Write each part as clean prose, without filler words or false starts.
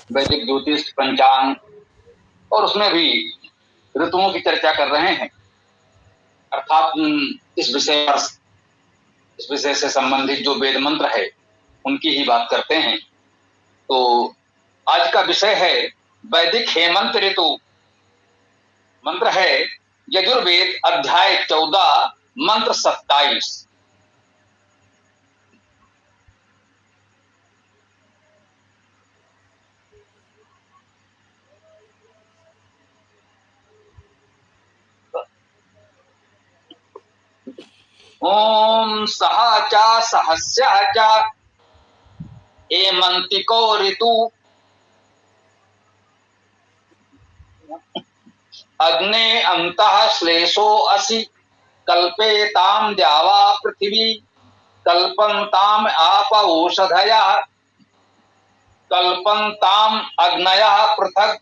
वैदिक ज्योतिष, पंचांग, और उसमें भी ऋतुओं की चर्चा कर रहे हैं। अर्थात इस विषय से संबंधित जो वेद मंत्र है उनकी ही बात करते हैं। तो आज का विषय है वैदिक हेमंत ऋतु। मंत्र है यजुर्वेद अध्याय 14 मंत्र 27। ओम सहा चा सहस्या चा हेमंतिको ऋतु अग्ने अंतः श्लेषो असि कल्पेताम द्यावा पृथ्वी कल्पन्ताम आप औषधया कल्पन्ताम अग्नयः पृथक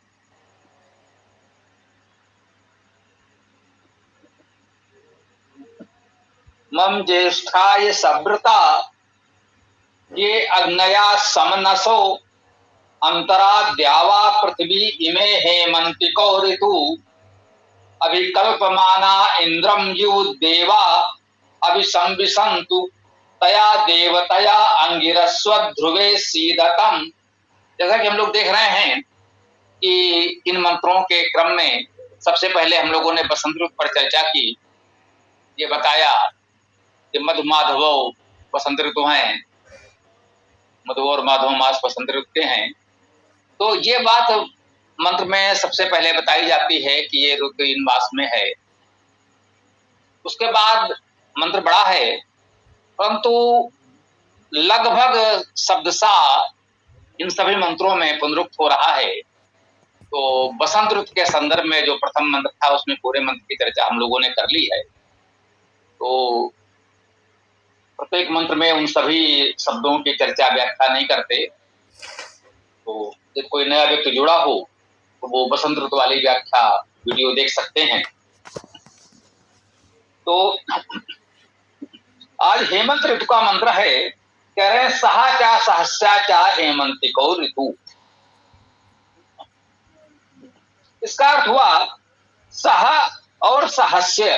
मम ज्येष्ठाय सभृता ये अग्नया समनसो अंतरा द्यावा पृथ्वी इमे हेमंतिको ऋतु अभिकल्पमाना इंद्रम यु देवा अभिसंविशन्तु तया देवतया अंगिरस्व ध्रुवे सीदतम। जैसा कि हम लोग देख रहे हैं कि इन मंत्रों के क्रम में सबसे पहले हम लोगों ने बसंत ऋतु पर चर्चा की। ये बताया कि मधु माधव बसंत ऋतु हैं, मधु और माधव मास बसंत ऋतु के हैं। तो ये बात मंत्र में सबसे पहले बताई जाती है कि ये ऋतु इन मास में है। उसके बाद मंत्र बड़ा है, परंतु लगभग शब्दशः इन सभी मंत्रों में पुनरुक्त हो रहा है। तो बसंत ऋतु के संदर्भ में जो प्रथम मंत्र था उसमें पूरे मंत्र की चर्चा हम लोगों ने कर ली है। तो प्रत्येक मंत्र में उन सभी शब्दों की चर्चा व्याख्या नहीं करते। तो जब कोई नया व्यक्ति जुड़ा हो तो वो बसंत ऋतु वाली व्याख्या वीडियो देख सकते हैं। तो आज हेमंत ऋतु का मंत्र है, कह रहे हैं सहा चा सहस्या चा हेमंतिको ऋतु। इसका अर्थ हुआ सह और सहस्य,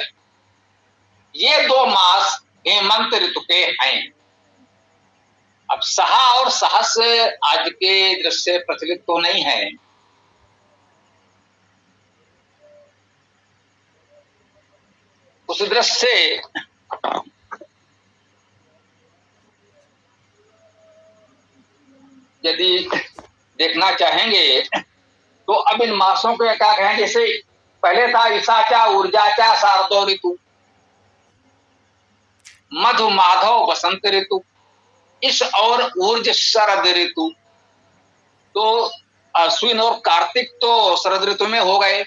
ये दो मास हेमंत ऋतु के हैं। अब सहा और सहस्य आज के दृश्य प्रचलित तो नहीं है। उस दृश्य से यदि देखना चाहेंगे तो अब इन मासों को क्या कहें, जैसे पहले था ईसाचा ऊर्जाचा शारदो ऋतु, मधु माधव बसंत ऋतु, इस और ऊर्ज शरद ऋतु। तो अश्विन और कार्तिक तो शरद ऋतु में हो गए।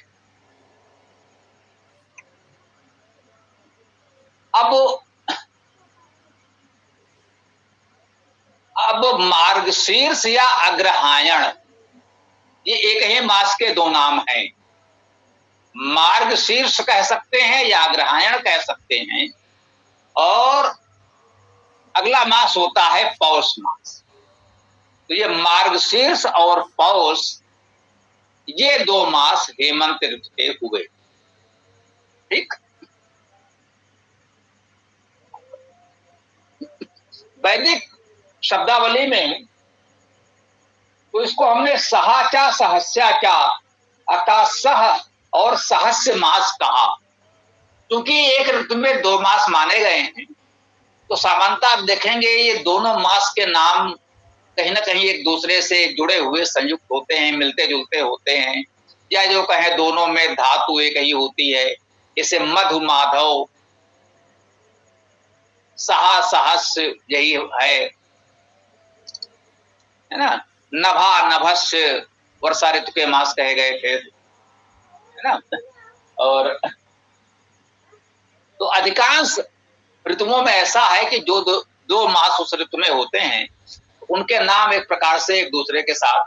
अब मार्गशीर्ष या अग्रहायण, ये एक ही मास के दो नाम हैं। मार्गशीर्ष कह सकते हैं या अग्रहायण कह सकते हैं। और अगला मास होता है पौष मास। तो ये मार्गशीर्ष और पौष, ये दो मास हेमंत ऋतु के हुए। ठीक, वैदिक शब्दावली में तो इसको हमने सहाचा सहस्याचा अर्थात सह और सहस्य मास कहा, क्योंकि एक ऋतु में दो मास माने गए हैं। तो सामान्यतः आप देखेंगे ये दोनों मास के नाम कहीं ना कहीं एक दूसरे से जुड़े हुए संयुक्त होते हैं, मिलते जुलते होते हैं, या जो कहें दोनों में धातु एक ही होती है। जैसे मधु माधव, सहा सहस्य यही है ना। नभा नभस्य वर्षा ऋतु के मास कहे गए थे, है ना। और तो अधिकांश ऋतुओं में ऐसा है कि जो दो मास उस ऋतु में होते हैं उनके नाम एक प्रकार से एक दूसरे के साथ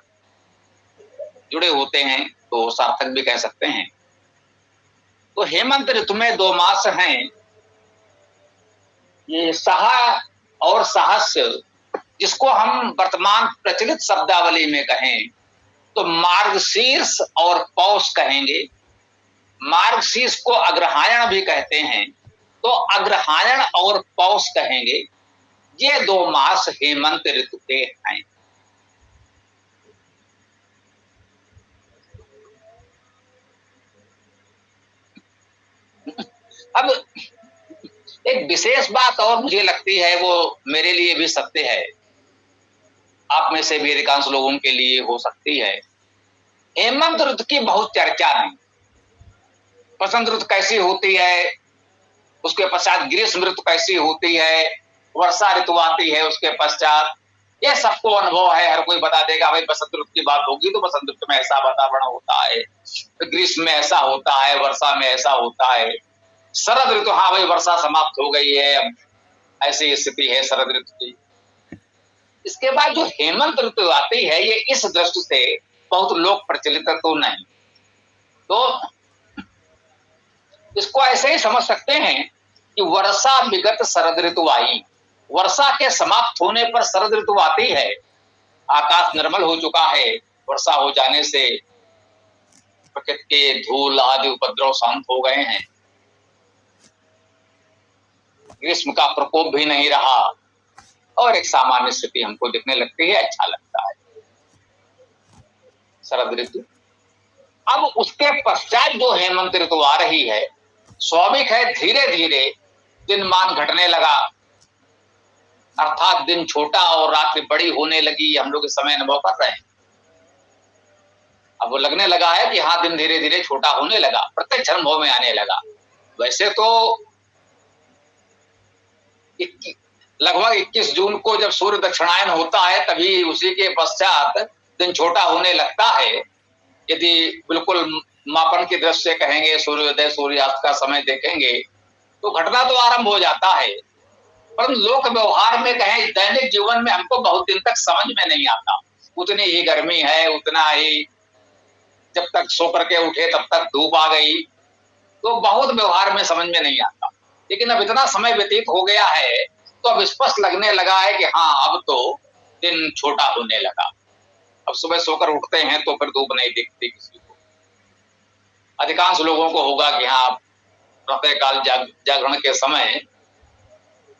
जुड़े होते हैं, तो सार्थक भी कह सकते हैं। तो हेमंत ऋतु में दो मास हैं, ये सहा और सहस्य, जिसको हम वर्तमान प्रचलित शब्दावली में कहें तो मार्गशीर्ष और पौष कहेंगे। मार्गशीर्ष को अग्रहायण भी कहते हैं, तो अग्रहायण और पौष कहेंगे। ये 2 मास हेमंत ऋतु के हैं। अब एक विशेष बात और मुझे लगती है, वो मेरे लिए भी सत्य है, आप में से भी अधिकांश लोगों के लिए हो सकती है। हेमंत ऋतु की बहुत चर्चा नहीं। वसंत ऋतु कैसी होती है, उसके पश्चात ग्रीष्म ऋतु कैसी होती है, वर्षा ऋतु आती है उसके पश्चात, ये सबको अनुभव है। हर कोई बता देगा भाई बसंत ऋतु की बात होगी तो बसंत ऋतु में ऐसा वातावरण होता है, ग्रीष्म में ऐसा होता है, वर्षा में ऐसा होता है। शरद ऋतु, हाँ भाई वर्षा समाप्त हो गई है, अब ऐसी स्थिति है शरद ऋतु की। इसके बाद जो हेमंत ऋतु आती है, ये इस दृष्टि से बहुत लोक प्रचलित तो नहीं, तो इसको ऐसे ही समझ सकते हैं कि वर्षा विगत शरद ऋतु आई। वर्षा के समाप्त होने पर शरद ऋतु आती है, आकाश निर्मल हो चुका है, वर्षा हो जाने से प्रकृति के धूल आदि उपद्रव शांत हो गए हैं, ग्रीष्म का प्रकोप भी नहीं रहा और एक सामान्य स्थिति हमको दिखने लगती है, अच्छा लगता है शरद ऋतु। अब उसके पश्चात जो हेमंत ऋतु आ रही है, स्वाभाविक है धीरे धीरे दिनमान घटने लगा, अर्थात दिन छोटा और रात्रि बड़ी होने लगी। हम लोग इस समय अनुभव कर रहे हैं। अब वो लगने लगा है कि हाँ दिन धीरे धीरे छोटा होने लगा, प्रत्यक्ष अनुभव में आने लगा। वैसे तो लगभग 21 जून को जब सूर्य दक्षिणायन होता है, तभी उसी के पश्चात दिन छोटा होने लगता है। यदि बिल्कुल मापन की दृष्टि से कहेंगे, सूर्योदय सूर्यास्त का समय देखेंगे तो घटना तो आरंभ हो जाता है, परंतु लोक व्यवहार में कहें, दैनिक जीवन में हमको बहुत दिन तक समझ में नहीं आता। उतनी ही गर्मी है, उतना ही जब तक सो करके उठे तब तक धूप आ गई, तो बहुत व्यवहार में समझ में नहीं आता। लेकिन अब इतना समय व्यतीत हो गया है तो अब स्पष्ट लगने लगा है कि हाँ अब तो दिन छोटा होने लगा। अब सुबह सोकर उठते हैं तो फिर धूप नहीं दिखती किसी को। अधिकांश लोगों को होगा कि हाँ प्रातः काल जागरण के समय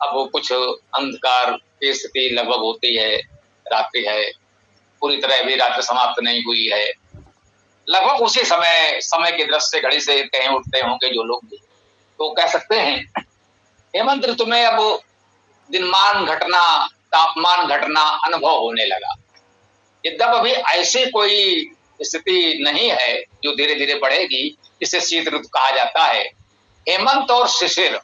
अब वो कुछ अंधकार की स्थिति लगभग होती है, रात्रि है, पूरी तरह भी रात्रि समाप्त नहीं हुई है। लगभग उसी समय की दृष्टि से घड़ी से कहीं उठते होंगे जो लोग भी, तो कह सकते हैं हेमंत ऋतु में अब दिनमान घटना, तापमान घटना अनुभव होने लगा। यद्यप अभी ऐसी कोई स्थिति नहीं है जो धीरे धीरे बढ़ेगी, इसे शीत ऋतु कहा जाता है। हेमंत और शिशिर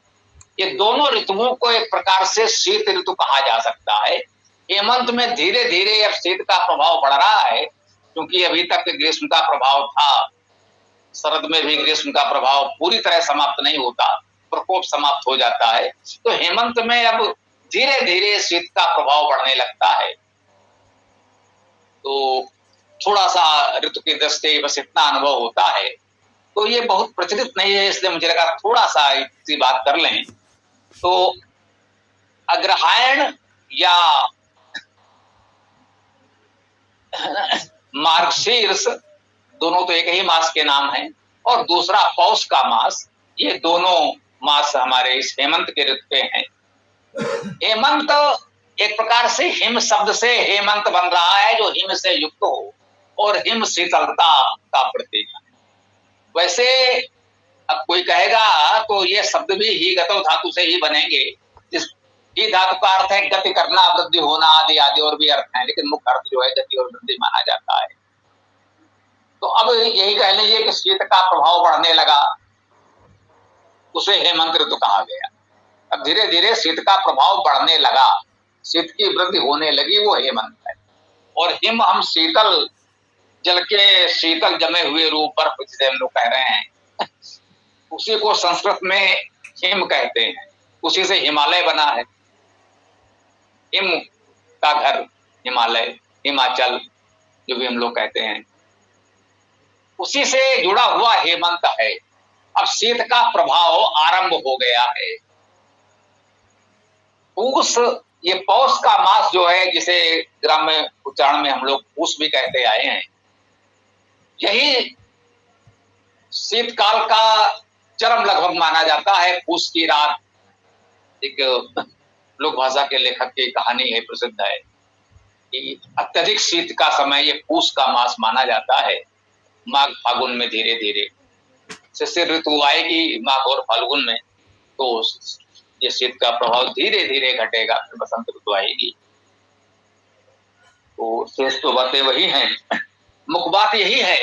ये दोनों ऋतुओं को एक प्रकार से शीत ऋतु कहा जा सकता है। हेमंत में धीरे धीरे अब शीत का प्रभाव बढ़ रहा है, क्योंकि अभी तक ग्रीष्म का प्रभाव था। शरद में भी ग्रीष्म का प्रभाव पूरी तरह समाप्त नहीं होता, प्रकोप समाप्त हो जाता है। तो हेमंत में अब धीरे धीरे शीत का प्रभाव बढ़ने लगता है। तो थोड़ा सा ऋतु की दृष्टि बस इतना अनुभव होता है, तो ये बहुत प्रचलित नहीं है, इसलिए मुझे लगा थोड़ा सा इसी बात कर लें। तो अग्रहायण या मार्गशीर्ष दोनों तो एक ही मास के नाम हैं, और दूसरा पौष का मास, ये दोनों मास हमारे इस हेमंत के ऋतु पे हैं। हेमंत एक प्रकार से हिम शब्द से हेमंत बन रहा है, जो हिम से युक्त हो, और हिम शीतलता का प्रतीक है। वैसे अब कोई कहेगा तो ये शब्द भी ही गतो धातु से ही बनेंगे। इस ही धातु का अर्थ है गति करना, वृद्धि होना आदि आदि और भी अर्थ है, लेकिन मुख्य अर्थ जो है गति और वृद्धि माना जाता है। तो अब यही कह लीजिए कि शीत का प्रभाव बढ़ने लगा, उसे हेमंत ऋतु कहा गया। अब धीरे धीरे शीत का प्रभाव बढ़ने लगा, शीत की वृद्धि होने लगी, वो हेमंत है। और हिम हम शीतल जल के शीतल जमे हुए रूप बर्फ जिसे हम लोग कह रहे हैं, उसी को संस्कृत में हिम कहते हैं। उसी से हिमालय बना है। हिम का घर हिमालय, हिमाचल जो भी हम लोग कहते हैं, उसी से जुड़ा हुआ हेमंत है। अब शीत का प्रभाव आरंभ हो गया है। पूष, ये पौष का मास जो है, जिसे ग्राम्य उच्चारण में हम लोग पूष भी कहते आए हैं, यही शीतकाल का चरम लगभग माना जाता है। पूस की रात, एक लोक भाषा के लेखक की कहानी है, प्रसिद्ध है कि अत्यधिक शीत का समय ये पूस का मास माना जाता है। माघ फागुन में धीरे धीरे शिशिर ऋतु आएगी, माघ और फाल्गुन में, तो ये शीत का प्रभाव धीरे धीरे घटेगा, फिर बसंत ऋतु आएगी। तो शेष तो बातें वही हैं। मुख्य बात यही है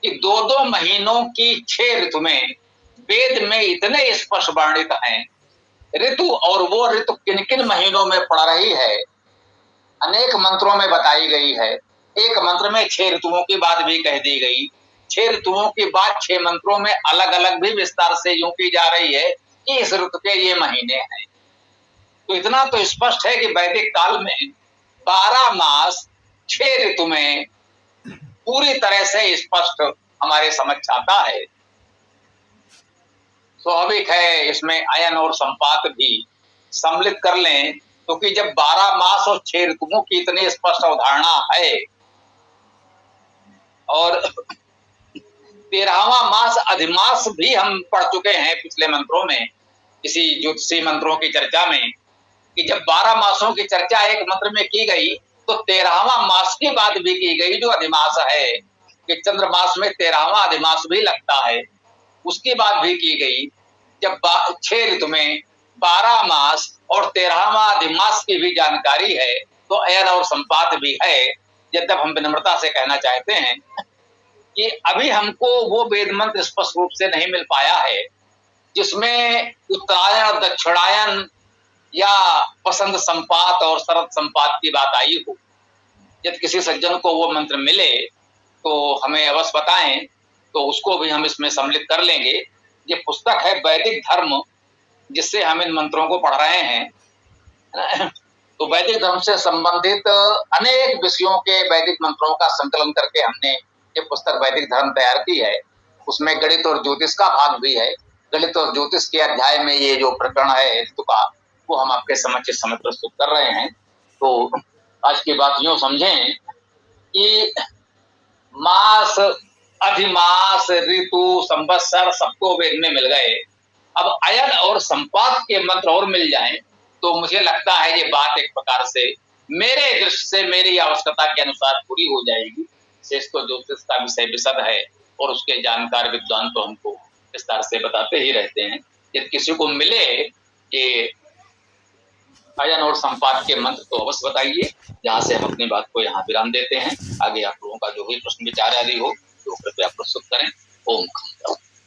कि 2-2 महीनों की 6 ऋतु में वेद में इतने स्पष्ट वर्णित हैं ऋतु, और वो ऋतु किन किन महीनों में पड़ रही है अनेक मंत्रों में बताई गई है। एक मंत्र में 6 ऋतुओं की बात भी कह दी गई। 6 ऋतुओं की बात 6 मंत्रों में अलग अलग भी विस्तार से यूं की जा रही है कि इस ऋतु के ये महीने हैं। तो इतना तो स्पष्ट है कि वैदिक काल में 12 मास 6 ऋतु में पूरी तरह से स्पष्ट हमारे समझ आता है। स्वाभाविक है इसमें अयन और संपात भी सम्मिलित कर लें, क्योंकि जब 12 मास और 6 ऋतुओं की इतनी स्पष्ट अवधारणा है और 13वां मास अधिमास भी हम पढ़ चुके हैं पिछले मंत्रों में, इसी ज्योतिषी मंत्रों की चर्चा में, कि जब 12 मासों की चर्चा एक मंत्र में की गई तो 13वां मास की बात भी की गई जो अधिमास है, कि चंद्र मास में 13वां अधिमास भी लगता है, उसकी बात भी की गई। जब 6 ऋतु में 12 मास और 13वां अधिमास की भी जानकारी है तो अयन और संपात भी है। यद्यप हम विनम्रता से कहना चाहते हैं कि अभी हमको वो वेद मंत्र स्पष्ट रूप से नहीं मिल पाया है जिसमें उत्तरायण और दक्षिणायन या वसंत संपात और शरद संपात की बात आई हो। यदि किसी सज्जन को वो मंत्र मिले तो हमें अवश्य बताएं, तो उसको भी हम इसमें सम्मिलित कर लेंगे। ये पुस्तक है वैदिक धर्म, जिससे हम इन मंत्रों को पढ़ रहे हैं। तो वैदिक धर्म से संबंधित अनेक विषयों के वैदिक मंत्रों का संकलन करके हमने ये पुस्तक वैदिक धर्म तैयार की है। उसमें गणित और ज्योतिष का भाग भी है। गणित और ज्योतिष के अध्याय में ये जो प्रकरण है ऋतु का, वो हम आपके समक्ष इस समय प्रस्तुत कर रहे हैं। तो आज की बात यूं समझें कि मास, अधिमास, ऋतु, संवत्सर सबको वेद में मिल गए। अब अयन और संपात के मंत्र और मिल जाएं तो मुझे लगता है ये बात एक प्रकार से मेरे दृष्टि से मेरी आवश्यकता के अनुसार पूरी हो जाएगी। शेष तो ज्योतिष का विषय विशद है और उसके जानकार विद्वान तो हमको विस्तार से बताते ही रहते हैं। यदि किसी को मिले कि अयन और संपात के मंत्र तो अवश्य बताइए। जहां से हम अपनी बात को यहाँ विराम देते हैं। आगे आप लोगों का जो भी प्रश्न विचार आदि हो तो कृपया प्रस्तुत करें। ओम।